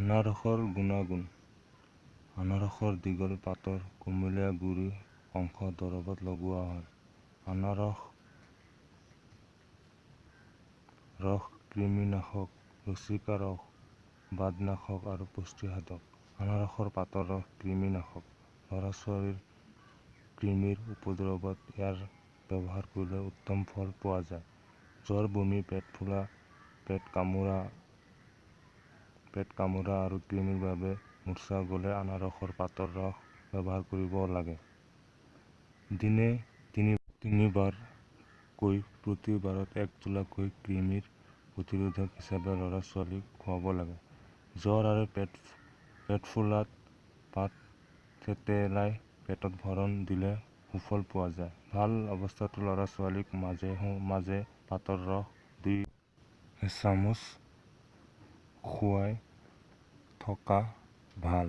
আনাৰসৰ গুণাগুণ। আনাৰসৰ দীঘল পাতৰ কুমলীয়া গুৰি অংশ দৰবত লগোৱা হয়। আনাৰস ৰস কৃমিনাশক, ৰুচিকাৰক, বাতনাশক আৰু পুষ্টিসাধক। আনাৰসৰ পাতৰ ৰস কৃমিনাশক। ল'ৰা-ছোৱালীৰ কৃমিৰ উপদ্ৰৱত ইয়াৰ ব্যৱহাৰ কৰিলে উত্তম ফল পোৱা যায়। জ্বৰ, বমি, পেট ফুলা, পেট কামোৰা আৰু কৃমিৰ বাবে মূৰ্ছা গ'লে আনাৰসৰ পাতৰ ৰস ব্যৱহাৰ কৰিব লাগে। দিনে ৩ বাৰকৈ প্ৰতি বাৰত ১ টোলাকৈ কৃমিৰ প্ৰতিৰোধক হিচাপে ল'ৰা-ছোৱালীক খুৱাব লাগে। জ্বৰ আৰু পেট ফুলাত পাত থেতেলাই পেটত ভৰণ দিলে সুফল পোৱা যায়। ভাল অৱস্থাতো ল'ৰা-ছোৱালীক মাজে মাজে পাতৰ ৰস ২ চামুচ খুৱাই থকা ভাল।